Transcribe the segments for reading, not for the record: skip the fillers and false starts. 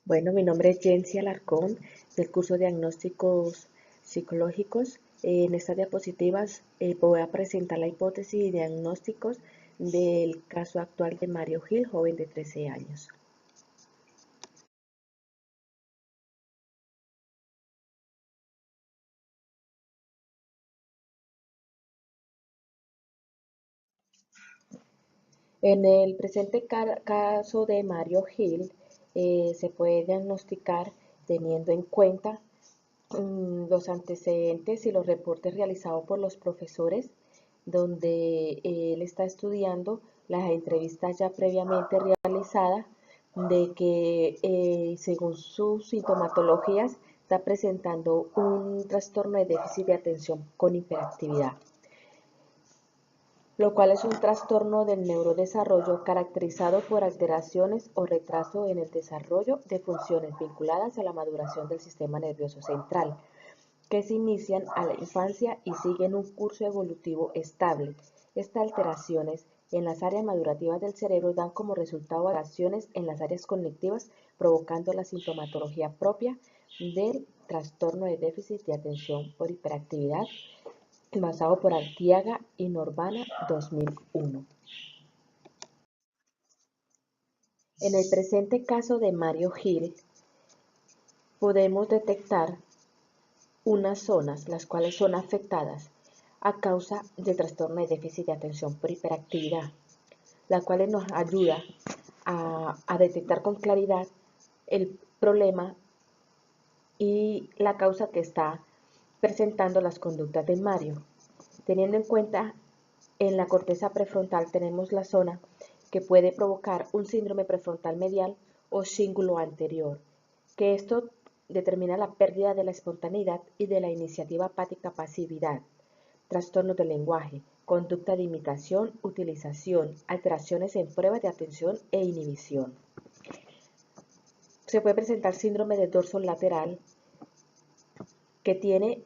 Bueno, mi nombre es Jensi Alarcón del curso de Diagnósticos Psicológicos. En estas diapositivas voy a presentar la hipótesis y diagnósticos del caso actual de Mario Gil, joven de 13 años. En el presente caso de Mario Gil, se puede diagnosticar teniendo en cuenta los antecedentes y los reportes realizados por los profesores, donde él está estudiando las entrevistas ya previamente realizadas de que según sus sintomatologías está presentando un trastorno de déficit de atención con hiperactividad, lo cual es un trastorno del neurodesarrollo caracterizado por alteraciones o retraso en el desarrollo de funciones vinculadas a la maduración del sistema nervioso central, que se inician a la infancia y siguen un curso evolutivo estable. Estas alteraciones en las áreas madurativas del cerebro dan como resultado alteraciones en las áreas cognitivas, provocando la sintomatología propia del trastorno de déficit de atención por hiperactividad, basado por Artiaga y Norbana 2001. En el presente caso de Mario Gil, podemos detectar unas zonas las cuales son afectadas a causa del trastorno de déficit de atención por hiperactividad, la cual nos ayuda a detectar con claridad el problema y la causa que está presentando las conductas de Mario. Teniendo en cuenta, en la corteza prefrontal tenemos la zona que puede provocar un síndrome prefrontal medial o cíngulo anterior, que esto determina la pérdida de la espontaneidad y de la iniciativa apática pasividad, trastornos del lenguaje, conducta de imitación, utilización, alteraciones en pruebas de atención e inhibición. Se puede presentar síndrome de dorso lateral que tiene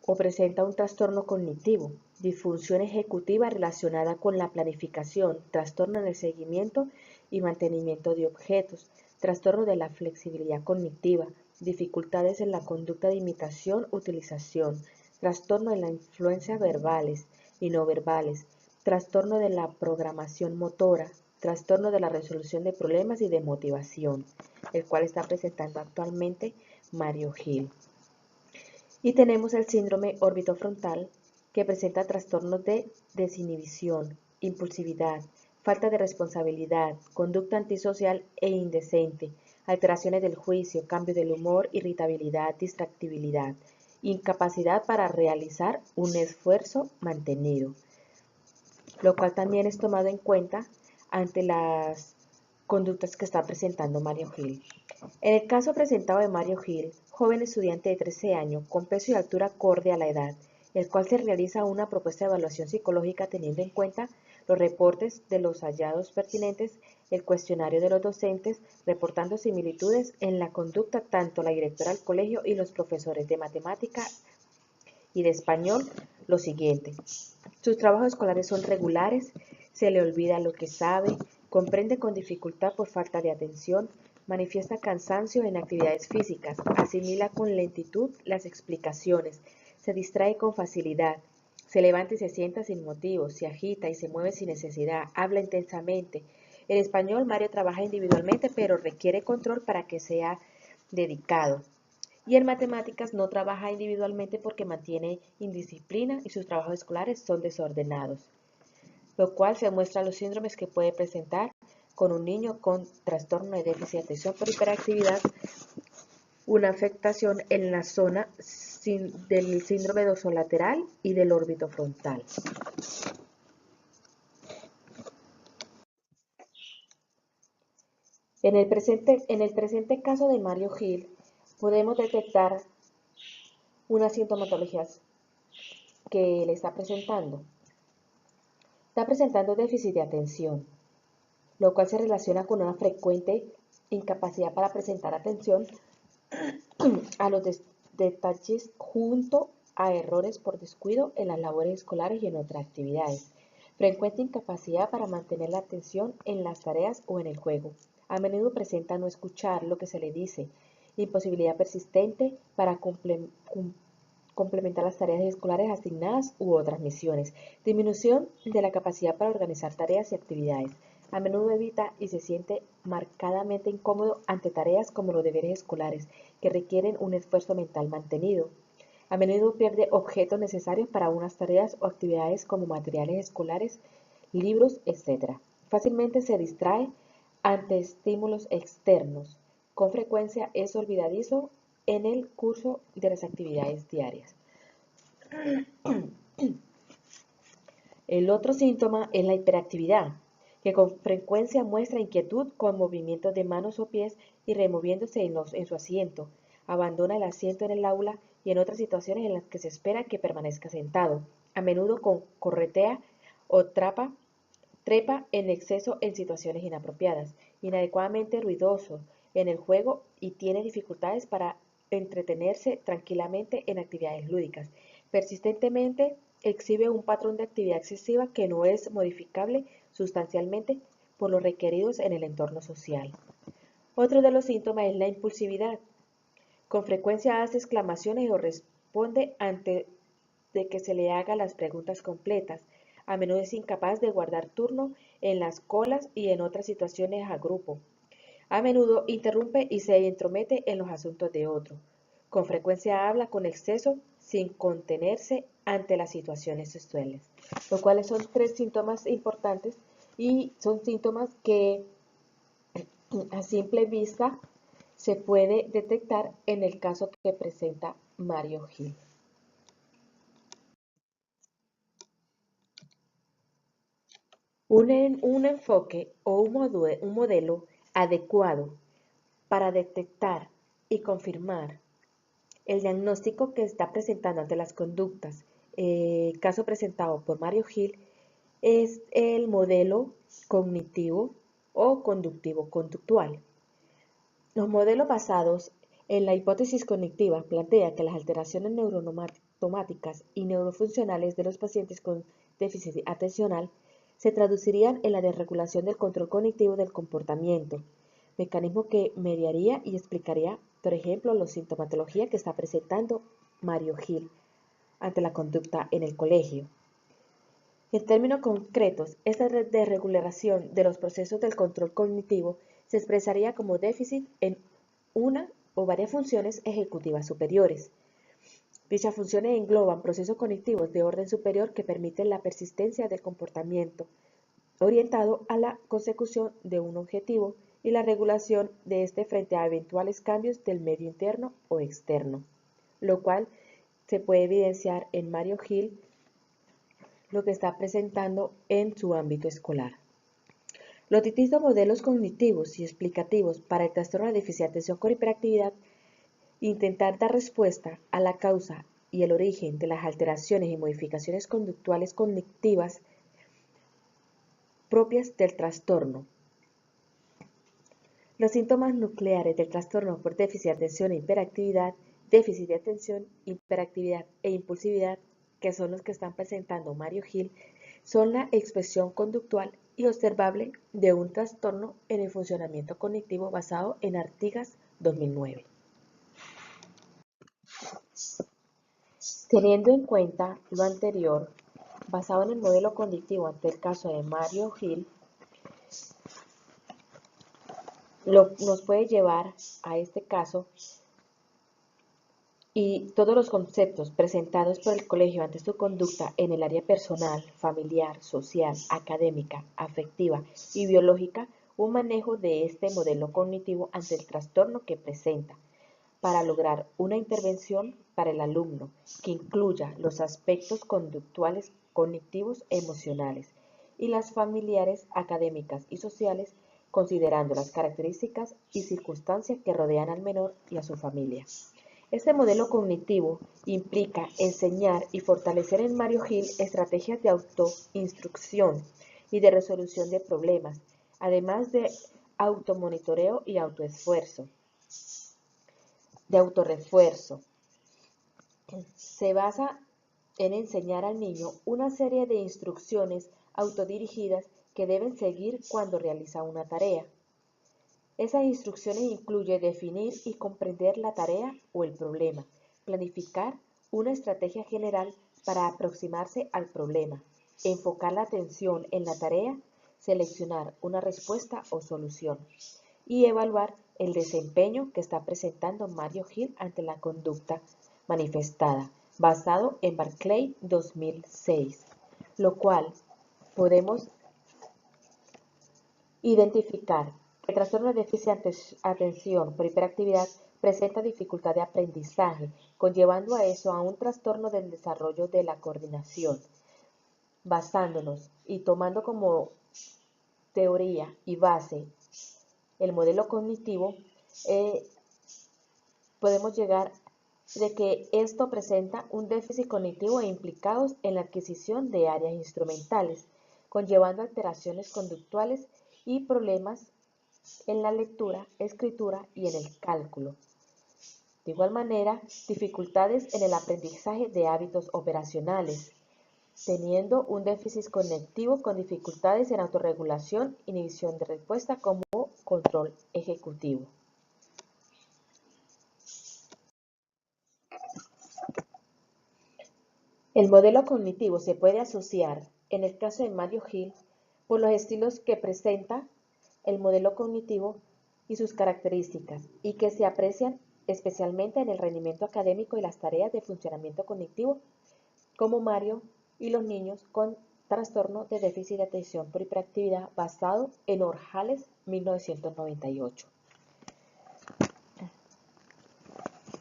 o presenta un trastorno cognitivo, disfunción ejecutiva relacionada con la planificación, trastorno en el seguimiento y mantenimiento de objetos, trastorno de la flexibilidad cognitiva, dificultades en la conducta de imitación, utilización, trastorno en la influencia verbales y no verbales, trastorno de la programación motora, trastorno de la resolución de problemas y de motivación, el cual está presentando actualmente Mario Gil. Y tenemos el síndrome orbitofrontal, que presenta trastornos de desinhibición, impulsividad, falta de responsabilidad, conducta antisocial e indecente, alteraciones del juicio, cambio del humor, irritabilidad, distractibilidad, incapacidad para realizar un esfuerzo mantenido, lo cual también es tomado en cuenta ante las conductas que está presentando Mario Gil. En el caso presentado de Mario Gil, joven estudiante de 13 años, con peso y altura acorde a la edad, el cual se realiza una propuesta de evaluación psicológica teniendo en cuenta los reportes de los hallados pertinentes, el cuestionario de los docentes, reportando similitudes en la conducta tanto la directora del colegio y los profesores de matemática y de español, lo siguiente. Sus trabajos escolares son regulares, se le olvida lo que sabe, comprende con dificultad por falta de atención, manifiesta cansancio en actividades físicas, asimila con lentitud las explicaciones, se distrae con facilidad, se levanta y se sienta sin motivo, se agita y se mueve sin necesidad, habla intensamente. En español, Mario trabaja individualmente, pero requiere control para que sea dedicado. Y en matemáticas no trabaja individualmente porque mantiene indisciplina y sus trabajos escolares son desordenados, lo cual se muestra los síndromes que puede presentar con un niño con trastorno de déficit de atención por hiperactividad, una afectación en la zona del síndrome dorsolateral y del órbito frontal. En el presente caso de Mario Gil, podemos detectar unas sintomatologías que le está presentando. Está presentando déficit de atención, lo cual se relaciona con una frecuente incapacidad para presentar atención a los detalles junto a errores por descuido en las labores escolares y en otras actividades. Frecuente incapacidad para mantener la atención en las tareas o en el juego. A menudo presenta no escuchar lo que se le dice, imposibilidad persistente para complementar las tareas escolares asignadas u otras misiones, disminución de la capacidad para organizar tareas y actividades. A menudo evita y se siente marcadamente incómodo ante tareas como los deberes escolares, que requieren un esfuerzo mental mantenido. A menudo pierde objetos necesarios para unas tareas o actividades como materiales escolares, libros, etc. Fácilmente se distrae ante estímulos externos. Con frecuencia es olvidadizo en el curso de las actividades diarias. El otro síntoma es la hiperactividad, que con frecuencia muestra inquietud con movimientos de manos o pies y removiéndose en su asiento. Abandona el asiento en el aula y en otras situaciones en las que se espera que permanezca sentado. A menudo corretea o trepa en exceso en situaciones inapropiadas, inadecuadamente ruidoso en el juego y tiene dificultades para entretenerse tranquilamente en actividades lúdicas. Persistentemente exhibe un patrón de actividad excesiva que no es modificable sustancialmente por los requeridos en el entorno social. Otro de los síntomas es la impulsividad. Con frecuencia hace exclamaciones o responde antes de que se le haga las preguntas completas. A menudo es incapaz de guardar turno en las colas y en otras situaciones a grupo. A menudo interrumpe y se entromete en los asuntos de otro. Con frecuencia habla con exceso sin contenerse ante las situaciones sexuales, lo cual son 3 síntomas importantes y son síntomas que a simple vista se puede detectar en el caso que presenta Mario Gil. Un enfoque o un modelo adecuado para detectar y confirmar el diagnóstico que está presentando ante las conductas, caso presentado por Mario Gil, es el modelo cognitivo o conductivo-conductual. Los modelos basados en la hipótesis cognitiva plantean que las alteraciones neuronomáticas y neurofuncionales de los pacientes con déficit atencional se traducirían en la desregulación del control cognitivo del comportamiento, mecanismo que mediaría y explicaría, por ejemplo, la sintomatología que está presentando Mario Gil ante la conducta en el colegio. En términos concretos, esta desregulación de los procesos del control cognitivo se expresaría como déficit en una o varias funciones ejecutivas superiores. Dichas funciones engloban procesos cognitivos de orden superior que permiten la persistencia del comportamiento orientado a la consecución de un objetivo y la regulación de este frente a eventuales cambios del medio interno o externo, lo cual se puede evidenciar en Mario Gil lo que está presentando en su ámbito escolar. Los distintos modelos cognitivos y explicativos para el trastorno de déficit de atención con hiperactividad intentar dar respuesta a la causa y el origen de las alteraciones y modificaciones conductuales cognitivas propias del trastorno. Los síntomas nucleares del trastorno por déficit de atención e hiperactividad, déficit de atención, hiperactividad e impulsividad, que son los que están presentando Mario Gil, son la expresión conductual y observable de un trastorno en el funcionamiento cognitivo basado en Artigas 2009. Teniendo en cuenta lo anterior, basado en el modelo cognitivo ante el caso de Mario Gil, nos puede llevar a este caso y todos los conceptos presentados por el colegio ante su conducta en el área personal, familiar, social, académica, afectiva y biológica, un manejo de este modelo cognitivo ante el trastorno que presenta, para lograr una intervención para el alumno que incluya los aspectos conductuales, cognitivos, emocionales y las familiares, académicas y sociales, considerando las características y circunstancias que rodean al menor y a su familia. Este modelo cognitivo implica enseñar y fortalecer en Mario Gil estrategias de autoinstrucción y de resolución de problemas, además de automonitoreo y autorrefuerzo. Se basa en enseñar al niño una serie de instrucciones autodirigidas que deben seguir cuando realiza una tarea. Esas instrucciones incluyen definir y comprender la tarea o el problema, planificar una estrategia general para aproximarse al problema, enfocar la atención en la tarea, seleccionar una respuesta o solución y evaluar el desempeño que está presentando Mario Hill ante la conducta manifestada, basado en Barclay 2006, lo cual podemos identificar que el trastorno de déficit de atención por hiperactividad presenta dificultad de aprendizaje, conllevando a eso a un trastorno del desarrollo de la coordinación. Basándonos y tomando como teoría y base el modelo cognitivo, podemos llegar de que esto presenta un déficit cognitivo e implicados en la adquisición de áreas instrumentales, conllevando alteraciones conductuales y problemas en la lectura, escritura y en el cálculo. De igual manera, dificultades en el aprendizaje de hábitos operacionales, teniendo un déficit cognitivo con dificultades en autorregulación, inhibición de respuesta como control ejecutivo. El modelo cognitivo se puede asociar, en el caso de Mario Hill, por los estilos que presenta el modelo cognitivo y sus características, y que se aprecian especialmente en el rendimiento académico y las tareas de funcionamiento cognitivo, como Mario y los niños con trastorno de déficit de atención por hiperactividad basado en Orjales 1998.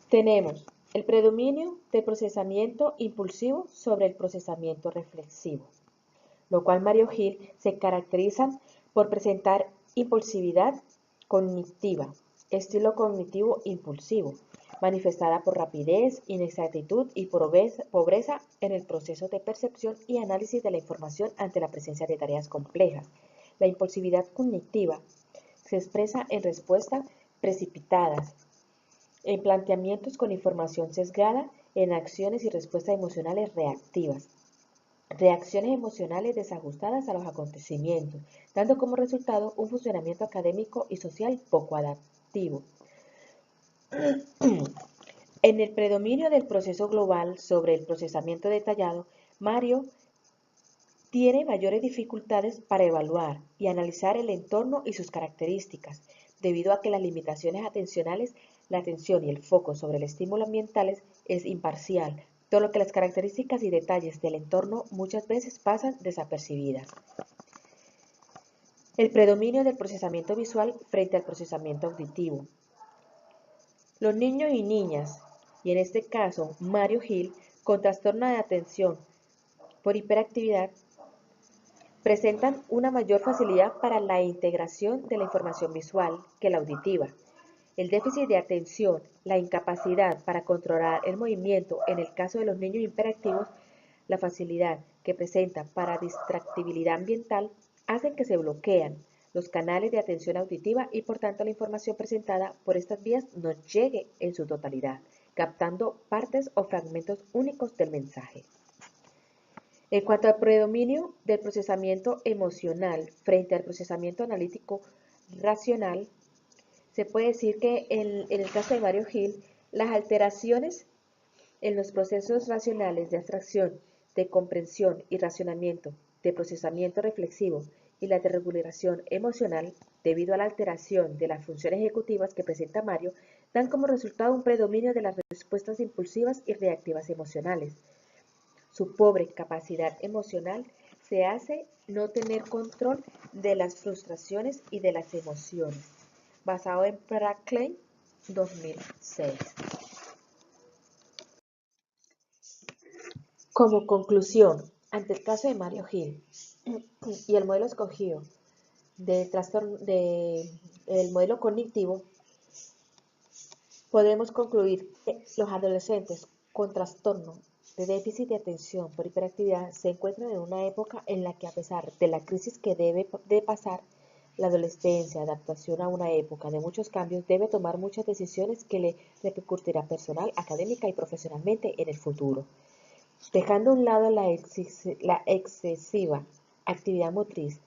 Tenemos el predominio del procesamiento impulsivo sobre el procesamiento reflexivo, lo cual Mario Hill se caracteriza por presentar impulsividad cognitiva, estilo cognitivo impulsivo, manifestada por rapidez, inexactitud y pobreza en el proceso de percepción y análisis de la información ante la presencia de tareas complejas. La impulsividad cognitiva se expresa en respuestas precipitadas, en planteamientos con información sesgada, en acciones y respuestas emocionales reactivas, reacciones emocionales desajustadas a los acontecimientos, dando como resultado un funcionamiento académico y social poco adaptivo. En el predominio del proceso global sobre el procesamiento detallado, Mario tiene mayores dificultades para evaluar y analizar el entorno y sus características, debido a que las limitaciones atencionales, la atención y el foco sobre el estímulo ambientales es imparcial, todo lo que las características y detalles del entorno muchas veces pasan desapercibidas. El predominio del procesamiento visual frente al procesamiento auditivo. Los niños y niñas, y en este caso Mario Hill, con trastorno de atención por hiperactividad, presentan una mayor facilidad para la integración de la información visual que la auditiva. El déficit de atención, la incapacidad para controlar el movimiento en el caso de los niños hiperactivos, la facilidad que presenta para distractibilidad ambiental, hacen que se bloquean los canales de atención auditiva y por tanto la información presentada por estas vías no llegue en su totalidad, captando partes o fragmentos únicos del mensaje. En cuanto al predominio del procesamiento emocional frente al procesamiento analítico racional, se puede decir que en el caso de Mario Hill, las alteraciones en los procesos racionales de abstracción, de comprensión y racionamiento, de procesamiento reflexivo y la de regulación emocional, debido a la alteración de las funciones ejecutivas que presenta Mario, dan como resultado un predominio de las respuestas impulsivas y reactivas emocionales. Su pobre capacidad emocional se hace no tener control de las frustraciones y de las emociones, basado en Barclay 2006. Como conclusión, ante el caso de Mario Hill y el modelo escogido del el modelo cognitivo, podemos concluir que los adolescentes con trastorno de déficit de atención por hiperactividad se encuentran en una época en la que, a pesar de la crisis que debe de pasar, la adolescencia, adaptación a una época de muchos cambios, debe tomar muchas decisiones que le repercutirán personal, académica y profesionalmente en el futuro. Dejando a un lado la excesiva actividad motriz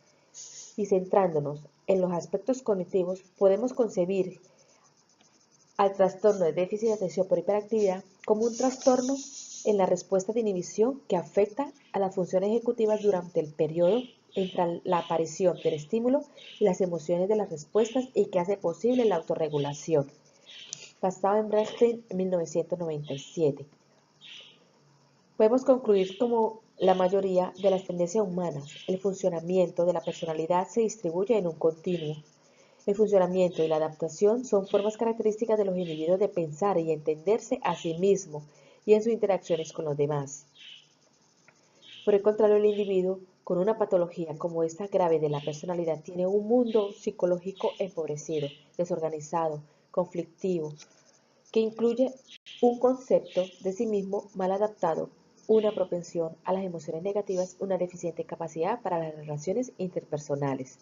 y centrándonos en los aspectos cognitivos, podemos concebir al trastorno de déficit de atención por hiperactividad como un trastorno en la respuesta de inhibición que afecta a las funciones ejecutivas durante el periodo entre la aparición del estímulo y las emociones de las respuestas y que hace posible la autorregulación, basado en Bernstein en 1997. Podemos concluir como la mayoría de las tendencias humanas, el funcionamiento de la personalidad se distribuye en un continuo. El funcionamiento y la adaptación son formas características de los individuos de pensar y entenderse a sí mismos y en sus interacciones con los demás. Por el contrario, el individuo con una patología como esta grave de la personalidad tiene un mundo psicológico empobrecido, desorganizado, conflictivo, que incluye un concepto de sí mismo mal adaptado, una propensión a las emociones negativas, una deficiente capacidad para las relaciones interpersonales.